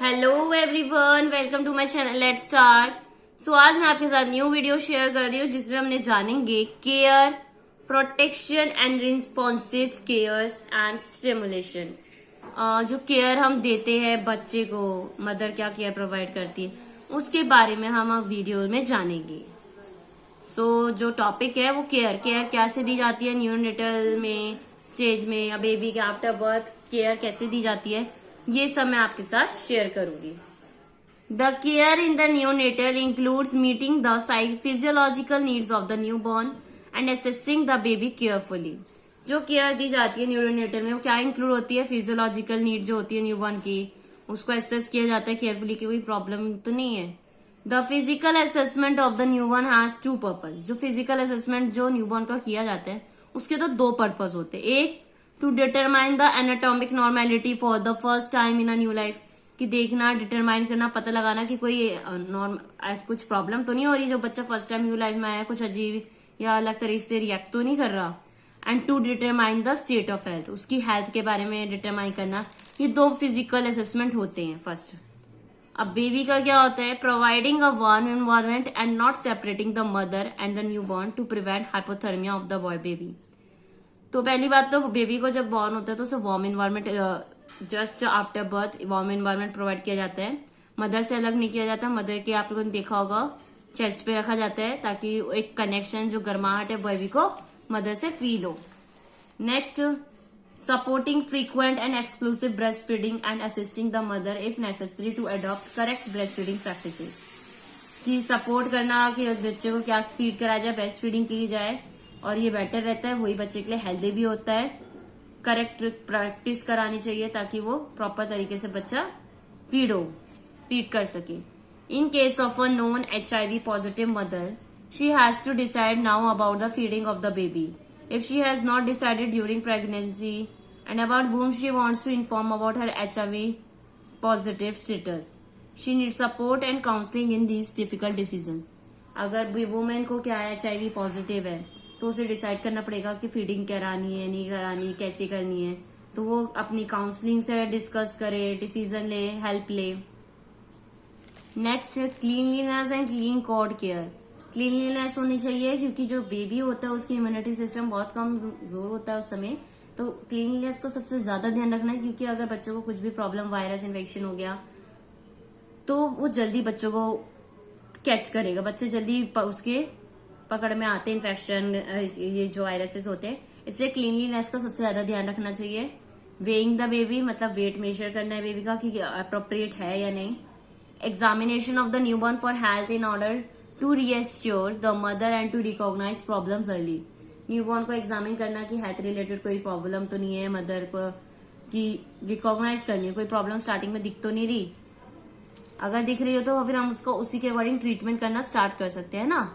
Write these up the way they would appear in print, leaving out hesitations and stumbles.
Hello everyone, welcome to my channel let's start. So आज मैं आपके साथ न्यू वीडियो शेयर कर रही हूँ जिसमें हमने जानेंगे care, protection and responsive care and stimulation. जो केयर हम देते हैं बच्चे को, मदर क्या केयर प्रोवाइड करती है उसके बारे में हम अब वीडियो में जानेंगे। जो टॉपिक है वो केयर कैसे दी जाती है न्यूनेटल में स्टेज में या बेबी के आफ्टर बर्थ केयर कैसे दी जाती है, ये सब मैं आपके साथ शेयर करूंगी। The care in the neonatal includes meeting the physiological needs of the newborn and assessing the baby carefully. जो केयर दी जाती है न्यूनेटल में वो क्या इंक्लूड होती है? फिजियोलॉजिकल नीड जो होती है न्यूबॉर्न की, उसको असेस किया जाता है केयरफुली कि कोई प्रॉब्लम तो नहीं है। The physical assessment of the newborn has two purpose. जो फिजिकल असेसमेंट जो न्यूबॉर्न का किया जाता है उसके तो दो पर्पज होते हैं। एक, to determine the anatomic normality for the first time in a new life, कि देखना, डिटरमाइन करना, पता लगाना कि कोई कुछ प्रॉब्लम तो नहीं हो रही, जो बच्चा फर्स्ट टाइम न्यू लाइफ में आया कुछ अजीब या अलग तरीके से रिएक्ट तो नहीं कर रहा। And to determine the state of health, उसकी हेल्थ के बारे में डिटरमाइन करना। ये दो फिजिकल असेसमेंट होते हैं फर्स्ट। अब बेबी का क्या होता है? Providing a warm environment and not separating the mother and the newborn to prevent hypothermia of the boy baby. तो पहली बात तो बेबी को जब बॉर्न होता है तो उसे warm environment, just after birth warm environment provide किया जाता है। मदर से अलग नहीं किया जाता। मदर के आप लोगों ने देखा होगा चेस्ट पे रखा जाता है ताकि एक कनेक्शन, जो गर्माहट है बेबी को मदर से फील हो। Next, supporting frequent and exclusive breast feeding and assisting the mother if necessary to adopt correct breast feeding practices. कि सपोर्ट करना कि बच्चे को क्या फीड कराया जाए, ब्रेस्ट फीडिंग की जाए, और ये बेटर रहता है, वही बच्चे के लिए हेल्दी भी होता है। करेक्ट प्रैक्टिस करानी चाहिए ताकि वो प्रॉपर तरीके से बच्चा फीड कर सके। In case of a known HIV positive mother, she has to decide now about the feeding of the baby. If she has not decided during pregnancy and about whom she wants to inform about her HIV positive status, she needs support and counseling in these difficult decisions। अगर women को क्या HIV positive है तो उसे decide करना पड़ेगा कि feeding करानी है नहीं करानी, कैसे करनी है, तो वो अपनी काउंसलिंग से डिस्कस करे, डिसीजन ले, हेल्प ले। Next, cleanliness and clean cord care. Cleanliness होनी चाहिए क्योंकि जो बेबी होता है उसकी इम्यूनिटी सिस्टम बहुत कम जोर होता है उस समय, तो क्लीनलीनेस का सबसे ज्यादा ध्यान रखना है क्योंकि अगर बच्चों को कुछ भी प्रॉब्लम, वायरस इन्फेक्शन हो गया तो वो जल्दी बच्चों को कैच करेगा, बच्चे जल्दी उसके पकड़ में आते हैं इन्फेक्शन, ये जो वायरसेस होते हैं। इसलिए क्लीनलीनेस का सबसे ज्यादा ध्यान रखना चाहिए। वेइंग द बेबी, मतलब वेट मेजर करना है बेबी का कि अप्रोप्रिएट है या नहीं। Examination of the newborn for health in order to reassure the mother and to recognise problems early. Newborn को एग्जामिन करना कि हेल्थ रिलेटेड कोई प्रॉब्लम तो नहीं है, मदर को कि रिकॉग्नाइज करनी है, कोई प्रॉब्लम स्टार्टिंग में दिख तो नहीं रही। अगर दिख रही हो तो फिर हम उसको उसी के अकॉर्डिंग ट्रीटमेंट करना स्टार्ट कर सकते हैं ना।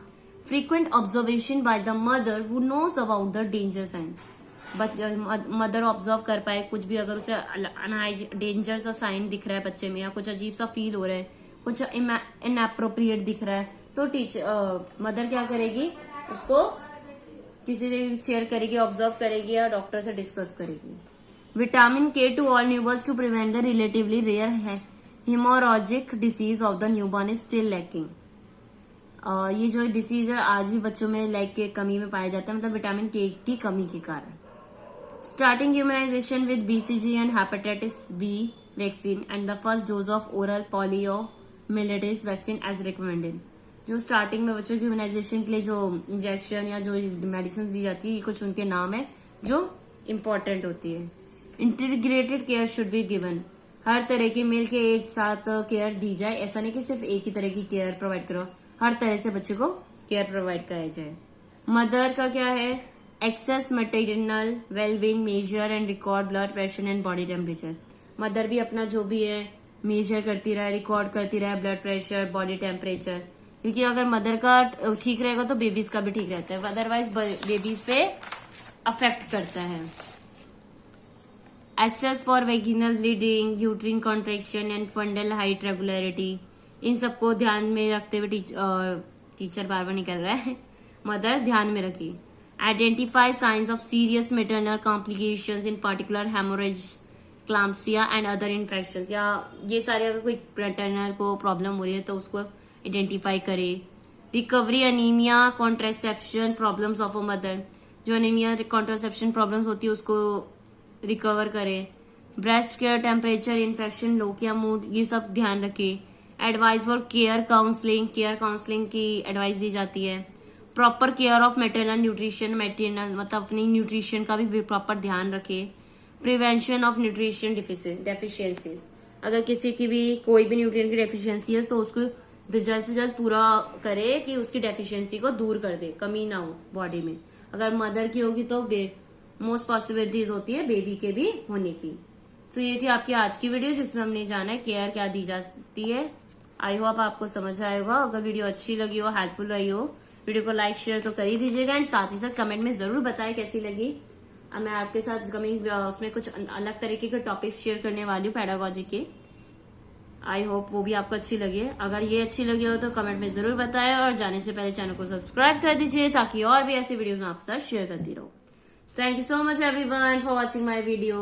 Frequent observation by the mother who knows about the danger sign। Mother observe कर पाए कुछ भी, अगर उसे डेंजर सा साइन दिख रहा है बच्चे में या कुछ अजीब सा फील हो रहा है, कुछ इनएप्रोप्रिएट दिख रहा है, तो मदर क्या करेगी? उसको किसी से शेयर करेगी, ऑब्जर्व करेगी या डॉक्टर से डिस्कस करेगी। Vitamin K to all newborns to prevent the relatively rare haemorrhagic disease of the newborn is still lacking. ये जो डिसीज है आज भी बच्चों में लाइक के कमी में पाया जाता है, मतलब विटामिन K की कमी के कारण। Starting immunisation with BCG and hepatitis B vaccine and the first dose of oral poliomyelitis vaccine as recommended. जो स्टार्टिंग में बच्चों की इम्यूनाइजेशन के लिए जो इंजेक्शन या जो मेडिसिन दी जाती है, ये कुछ उनके नाम है जो इम्पोर्टेंट होती है। Integrated care should be given. हर तरह की मिल के एक साथ केयर दी जाए, ऐसा नहीं कि सिर्फ एक ही तरह की केयर प्रोवाइड करो, हर तरह से बच्चे को केयर प्रोवाइड कराई जाए। मदर का क्या है? Assess maternal wellbeing measure and record blood pressure and body temperature. Mother भी अपना जो भी है मेजर करती रहे, रिकॉर्ड करती रहे, ब्लड प्रेशर, बॉडी टेम्परेचर, क्योंकि अगर मदर का ठीक रहेगा तो बेबीज का भी ठीक रहता है, अदरवाइज बेबीज पे अफेक्ट करता है। Assess for vaginal bleeding, uterine contraction and fundal height regularity, इन सबको ध्यान में रखते हुए टीचर बार बार निकल रहा है, मदर ध्यान में रखिए। Identify signs of serious maternal complications in particular haemorrhage eclampsia and other infection, या ये सारे अगर कोई पैटर्नर को प्रॉब्लम हो रही है तो उसको आइडेंटिफाई करे। Recovery anaemia contraception problems of a mother, जो अनीमिया कॉन्ट्रासेप्शन प्रॉब्लम्स होती है उसको रिकवर करे। Breast care, temperature, infection, lochia mood, ये सब ध्यान रखे। एडवाइस फॉर केयर काउंसलिंग की एडवाइस दी जाती है। Proper care of maternal nutrition, मतलब अपनी न्यूट्रिशन का भी प्रॉपर ध्यान रखे। प्रिवेंशन ऑफ न्यूट्रिशन डेफिशिएंसीज, अगर किसी की भी कोई भी न्यूट्रिएंट की डेफिशिएंसी है तो उसको जल्द से जल्द पूरा करे कि उसकी डेफिशिएंसी को दूर कर दे, कमी ना हो बॉडी में। अगर मदर की होगी तो मोस्ट पॉसिबिलिटीज होती है बेबी के भी होने की। तो ये थी आपकी आज की वीडियो जिसमें हमने जाना है केयर क्या दी जाती है। आई होप आपको समझ आया होगा। अगर वीडियो अच्छी लगी हो, हेल्पफुल रही हो, वीडियो को लाइक शेयर तो कर ही दीजिएगा एंड साथ ही साथ कमेंट में जरूर बताएं कैसी लगी। अब मैं आपके साथ कमिंग उसमें कुछ अलग तरीके के टॉपिक्स शेयर करने वाली हूँ पेडागोजी के। आई होप वो भी आपको अच्छी लगी है। अगर ये अच्छी लगी हो तो कमेंट में जरूर बताएं और जाने से पहले चैनल को सब्सक्राइब कर दीजिए ताकि और भी ऐसी वीडियोस मैं आपके साथ शेयर करती रहूं। Thank you so much everyone for watching my video.